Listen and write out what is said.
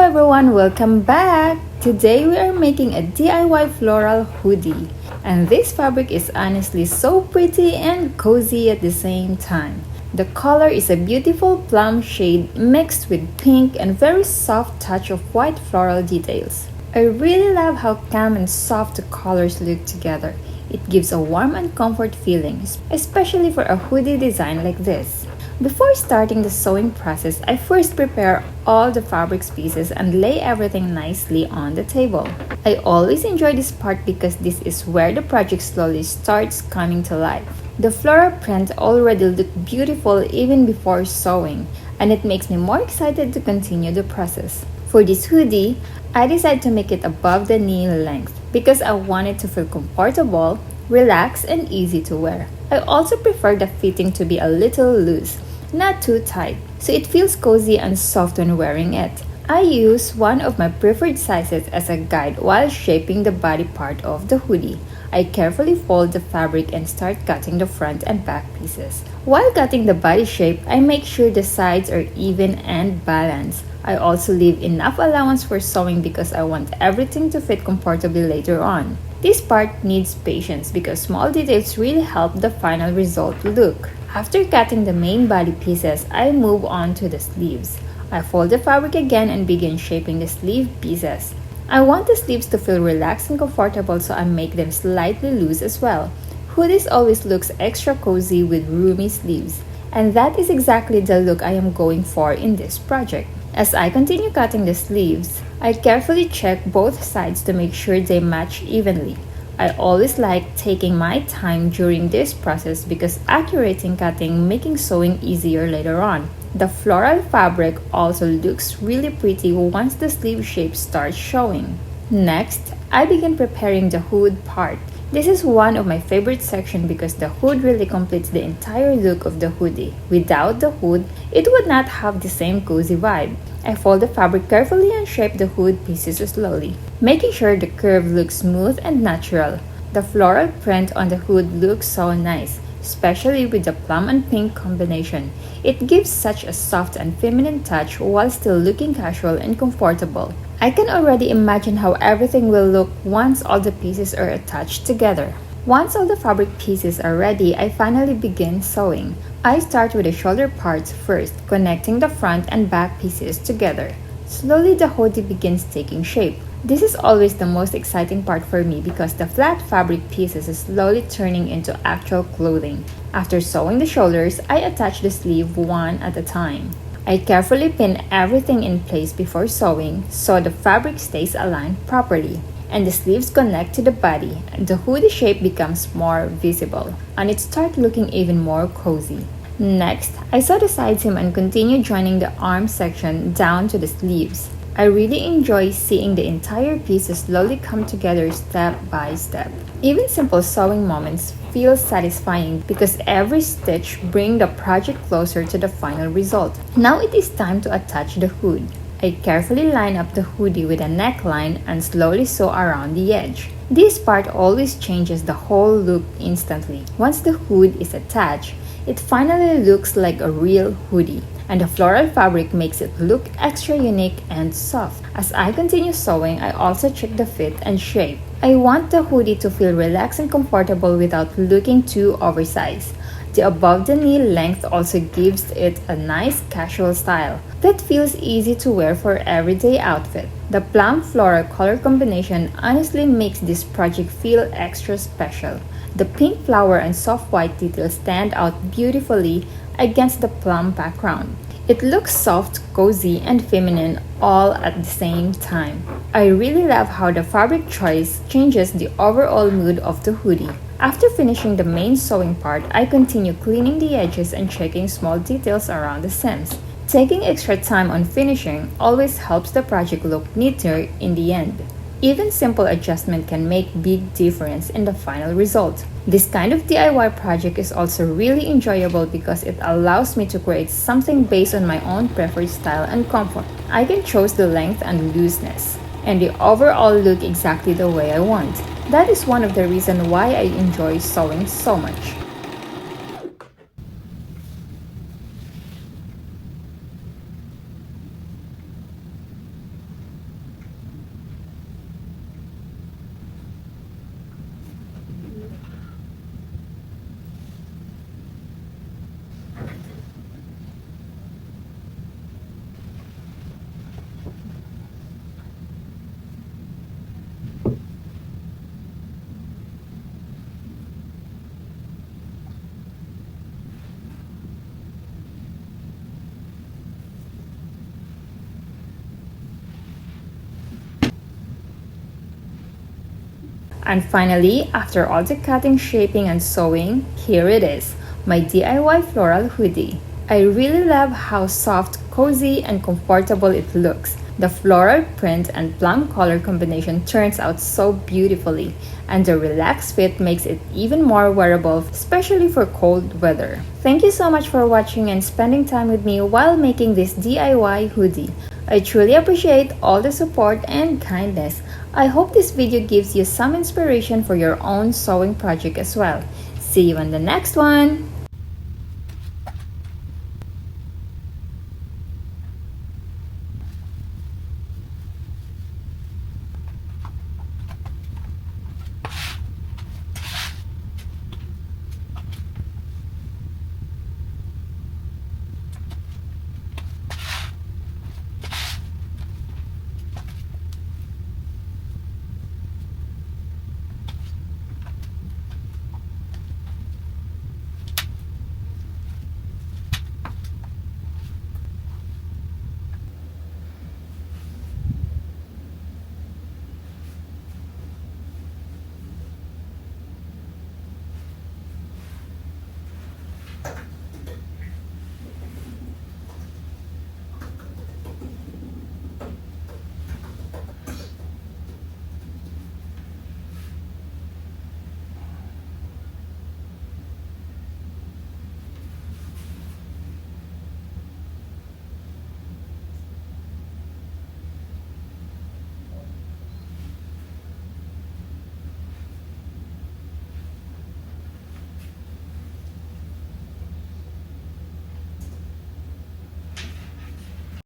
everyone, welcome back! Today we are making a DIY floral hoodie. And this fabric is honestly so pretty and cozy at the same time. The color is a beautiful plum shade mixed with pink and very soft touch of white floral details. I really love how calm and soft the colors look together. It gives a warm and comfort feeling, especially for a hoodie design like this. Before starting the sewing process, I first prepare all the fabric pieces and lay everything nicely on the table. I always enjoy this part because this is where the project slowly starts coming to life. The floral print already looked beautiful even before sewing, and it makes me more excited to continue the process. For this hoodie, I decided to make it above the knee length because I want it to feel comfortable, relaxed, and easy to wear. I also prefer the fitting to be a little loose, not too tight, so it feels cozy and soft when wearing it. I use one of my preferred sizes as a guide while shaping the body part of the hoodie. I carefully fold the fabric and start cutting the front and back pieces. While cutting the body shape, I make sure the sides are even and balanced. I also leave enough allowance for sewing because I want everything to fit comfortably later on. This part needs patience because small details really help the final result look. After cutting the main body pieces, I move on to the sleeves. I fold the fabric again and begin shaping the sleeve pieces. I want the sleeves to feel relaxed and comfortable, so I make them slightly loose as well. Hoodies always looks extra cozy with roomy sleeves, and that is exactly the look I am going for in this project. As I continue cutting the sleeves, I carefully check both sides to make sure they match evenly. I always like taking my time during this process because accurate in cutting making sewing easier later on. The floral fabric also looks really pretty once the sleeve shape starts showing. Next, I begin preparing the hood part. This is one of my favorite sections because the hood really completes the entire look of the hoodie. Without the hood, it would not have the same cozy vibe. I fold the fabric carefully and shape the hood pieces slowly, making sure the curve looks smooth and natural. The floral print on the hood looks so nice, especially with the plum and pink combination. It gives such a soft and feminine touch while still looking casual and comfortable. I can already imagine how everything will look once all the pieces are attached together. Once all the fabric pieces are ready, I finally begin sewing. I start with the shoulder parts first, connecting the front and back pieces together. Slowly the hoodie begins taking shape. This is always the most exciting part for me because the flat fabric pieces is slowly turning into actual clothing. After sewing the shoulders, I attach the sleeve one at a time. I carefully pin everything in place before sewing so the fabric stays aligned properly, and the sleeves connect to the body, and the hoodie shape becomes more visible, and it starts looking even more cozy. Next, I sew the side seam and continue joining the arm section down to the sleeves. I really enjoy seeing the entire piece slowly come together step by step. Even simple sewing moments feel satisfying because every stitch brings the project closer to the final result. Now it is time to attach the hood. I carefully line up the hoodie with a neckline and slowly sew around the edge. This part always changes the whole look instantly. Once the hood is attached, it finally looks like a real hoodie, and the floral fabric makes it look extra unique and soft. As I continue sewing, I also check the fit and shape. I want the hoodie to feel relaxed and comfortable without looking too oversized. The above-the-knee length also gives it a nice casual style that feels easy to wear for everyday outfit. The plum floral color combination honestly makes this project feel extra special. The pink flower and soft white details stand out beautifully against the plum background. It looks soft, cozy, and feminine all at the same time. I really love how the fabric choice changes the overall mood of the hoodie. After finishing the main sewing part, I continue cleaning the edges and checking small details around the seams. Taking extra time on finishing always helps the project look neater in the end. Even simple adjustment can make big difference in the final result. This kind of DIY project is also really enjoyable because it allows me to create something based on my own preferred style and comfort. I can choose the length and looseness, and the overall look exactly the way I want. That is one of the reasons why I enjoy sewing so much. And finally, after all the cutting, shaping, and sewing, here it is, my DIY floral hoodie. I really love how soft, cozy, and comfortable it looks. The floral print and plum color combination turns out so beautifully, and the relaxed fit makes it even more wearable, especially for cold weather. Thank you so much for watching and spending time with me while making this DIY hoodie. I truly appreciate all the support and kindness. I hope this video gives you some inspiration for your own sewing project as well. See you on the next one!